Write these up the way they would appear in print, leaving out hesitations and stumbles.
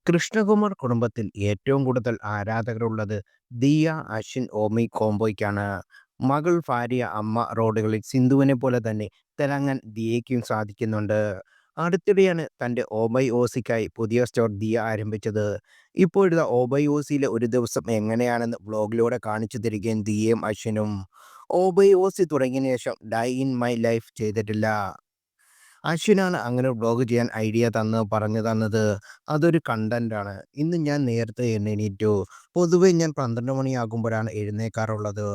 കൃഷ്ണകുമാർ കുടുംബത്തിൽ ഏറ്റവും കൂടുതൽ ആരാധകരുള്ളത് ദിയ, അശ്വിൻ, ഓമി കോംബോയ്ക്കാണ്. മകൾ, ഭാര്യ, അമ്മ റോഡുകളിൽ സിന്ധുവിനെ പോലെ തന്നെ തിളങ്ങാൻ ദിയയ്ക്കും സാധിക്കുന്നുണ്ട്. അടുത്തിടെയാണ് തന്റെ ഓബൈ ഓസിക്കായി പുതിയ സ്റ്റോർ ദിയ ആരംഭിച്ചത്. ഇപ്പോഴിതാ ഓബൈ ഓസിയിലെ ഒരു ദിവസം എങ്ങനെയാണെന്ന് വ്ലോഗിലൂടെ കാണിച്ചു തരികയും ദിയയും അശ്വിനും. ഓബൈ ഓസി തുടങ്ങിയതിനു ശേഷം ഡൈ ഇൻ മൈ ലൈഫ് ചെയ്തിട്ടില്ല. അശ്വിനാണ് അങ്ങനെ വ്ലോഗ് ചെയ്യാൻ ഐഡിയ പറഞ്ഞു തന്നത്. അതൊരു കണ്ടന്റാണ്. ഇന്ന് ഞാൻ നേരത്തെ എണീറ്റു. പൊതുവെ ഞാൻ 12 മണിയാകുമ്പോഴാണ് എഴുന്നേൽക്കാറുള്ളത്.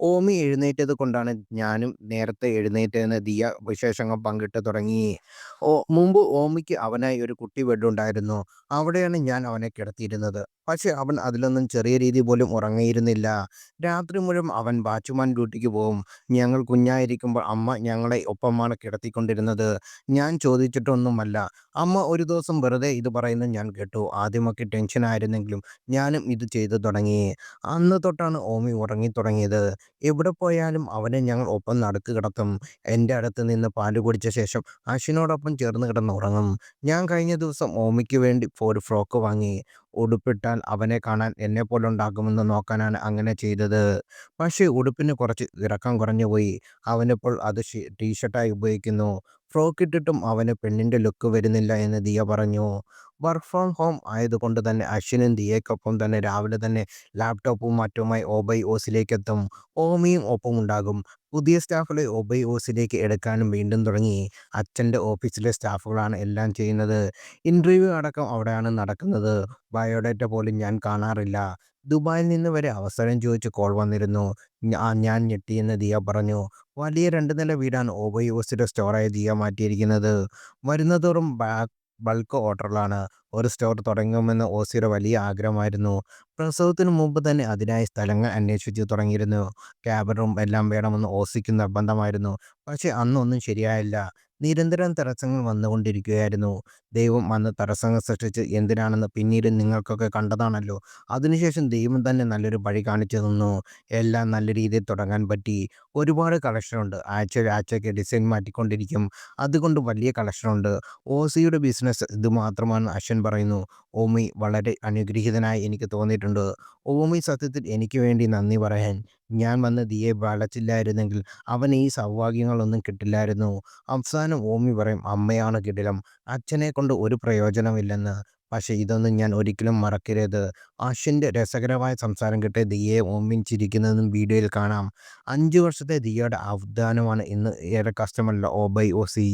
ഓമി എഴുന്നേറ്റത് കൊണ്ടാണ് ഞാനും നേരത്തെ എഴുന്നേറ്റതെന്ന് ദിയ വിശേഷങ്ങൾ പങ്കിട്ട് തുടങ്ങി. മുമ്പ് ഓമിക്ക് അവനായി ഒരു കുട്ടി ബെഡുണ്ടായിരുന്നു. അവിടെയാണ് ഞാൻ അവനെ കിടത്തിയിരുന്നത്. പക്ഷേ അവൻ അതിലൊന്നും ചെറിയ രീതി പോലും ഉറങ്ങിയിരുന്നില്ല. രാത്രി മുഴുവൻ അവൻ വാച്ച്മാൻ ഡ്യൂട്ടിക്ക് പോകും. ഞങ്ങൾ കുഞ്ഞായിരിക്കുമ്പോൾ അമ്മ ഞങ്ങളെ ഒപ്പമാണ് കിടത്തിക്കൊണ്ടിരുന്നത്. ഞാൻ ചോദിച്ചിട്ടൊന്നുമല്ല. അമ്മ ഒരു ദിവസം വെറുതെ ഇത് പറയുന്നത് ഞാൻ കേട്ടു. ആദ്യമൊക്കെ ടെൻഷനായിരുന്നെങ്കിലും ഞാനും ഇത് ചെയ്തു തുടങ്ങി. അന്ന് തൊട്ടാണ് ഓമി ഉറങ്ങിത്തുടങ്ങിയത്. എവിടെ പോയാലും അവനെ ഞങ്ങൾ ഒപ്പം നടുക്ക് കിടത്തും. എൻ്റെ അടുത്ത് നിന്ന് പാല് കുടിച്ച ശേഷം അശ്വിനോടൊപ്പം ചേർന്ന് കിടന്നുറങ്ങും. ഞാൻ കഴിഞ്ഞ ദിവസം ഓമിക്ക് വേണ്ടി ഒരു ഫ്രോക്ക് വാങ്ങി. ഉടുപ്പിട്ടാൽ അവനെ കാണാൻ എന്നെപ്പോലുണ്ടാകുമെന്ന് നോക്കാനാണ് അങ്ങനെ ചെയ്തത്. പക്ഷേ ഉടുപ്പിന് കുറച്ച് ഇറക്കം കുറഞ്ഞുപോയി. അവനിപ്പോൾ അത് ടീഷർട്ടായി ഉപയോഗിക്കുന്നു. ഫ്രോക്ക് ഇട്ടിട്ടും അവന് പെണ്ണിന്റെ ലുക്ക് വരുന്നില്ല എന്ന് ദിയ പറഞ്ഞു. വർക്ക് ഫ്രം ഹോം ആയതുകൊണ്ട് തന്നെ അശ്വിനും ദിയയ്ക്കൊപ്പം തന്നെ രാവിലെ തന്നെ ലാപ്ടോപ്പും മറ്റുമായി ഒബൈ ഓസിലേക്കെത്തും. ഓമിയും ഒപ്പമുണ്ടാകും. പുതിയ സ്റ്റാഫുകളെ ഒബൈ ഓസിലേക്ക് എടുക്കാനും വീണ്ടും തുടങ്ങി. അച്ഛൻ്റെ ഓഫീസിലെ സ്റ്റാഫുകളാണ് എല്ലാം ചെയ്യുന്നത്. ഇന്റർവ്യൂ അടക്കം അവിടെയാണ് നടക്കുന്നത്. ബയോഡേറ്റ പോലും ഞാൻ കാണാറില്ല. ദുബായിൽ നിന്ന് വരെ അവസരം ചോദിച്ച് കോൾ വന്നിരുന്നു. ഞാൻ ഞെട്ടിയെന്ന് ദിയ പറഞ്ഞു. വലിയ 2 നില വീടാണ് ഒബൈ ഓസിയുടെ സ്റ്റോറായി ദിയ മാറ്റിയിരിക്കുന്നത്. വരുന്നതോറും ബൾക്ക് ഓർഡറുകളാണ്. ഒരു സ്റ്റോർ തുടങ്ങുമെന്ന് ഓസിയുടെ വലിയ ആഗ്രഹമായിരുന്നു. പ്രസവത്തിന് മുമ്പ് തന്നെ അതിനായി സ്ഥലങ്ങൾ അന്വേഷിച്ചു തുടങ്ങിയിരുന്നു. ക്യാബിൻ റൂം എല്ലാം വേണമെന്ന് ഓസിക്ക് നിർബന്ധമായിരുന്നു. പക്ഷേ അന്നൊന്നും ശരിയായില്ല. നിരന്തരം തടസ്സങ്ങൾ വന്നുകൊണ്ടിരിക്കുകയായിരുന്നു. ദൈവം വന്ന് തടസ്സങ്ങൾ സൃഷ്ടിച്ച് എന്തിനാണെന്ന് പിന്നീട് നിങ്ങൾക്കൊക്കെ കണ്ടതാണല്ലോ. അതിനുശേഷം ദൈവം തന്നെ നല്ലൊരു വഴി കാണിച്ചു തന്നു. എല്ലാം നല്ല രീതിയിൽ തുടങ്ങാൻ പറ്റി. ഒരുപാട് കളക്ഷനുണ്ട്. ആഴ്ചയ്ക്ക് ഡിസൈൻ മാറ്റിക്കൊണ്ടിരിക്കും. അതുകൊണ്ട് വലിയ കളക്ഷനുണ്ട്. ഓസിയുടെ ബിസിനസ് ഇത് മാത്രമാണെന്ന് അശ്വിൻ പറയുന്നു. ഓമി വളരെ അനുഗ്രഹീതനായി എനിക്ക് തോന്നിയിട്ടുണ്ട്. ഓമി സത്യത്തിൽ എനിക്ക് വേണ്ടി നന്ദി പറയാൻ. ഞാൻ വന്ന് ദിയെ വളച്ചില്ലായിരുന്നെങ്കിൽ അവന് ഈ സൗഭാഗ്യങ്ങളൊന്നും കിട്ടില്ലായിരുന്നു. അവസാനം ഓമി പറയും അമ്മയാണ് കിടിലം. അച്ഛനെ കൊണ്ട് ഒരു പ്രയോജനമില്ലെന്ന്. പക്ഷെ ഇതൊന്നും ഞാൻ ഒരിക്കലും മറക്കരുത്. അശ്വിൻ്റെ രസകരമായ സംസാരം കേട്ട് ദിയയെ ഓമ്യം ചിരിക്കുന്നതും വീഡിയോയിൽ കാണാം. 5 വർഷത്തെ ദിയയുടെ അധ്വാനമാണ് ഇന്ന് ഏറെ കസ്റ്റമറുള്ള ഒബൈ ഓസി.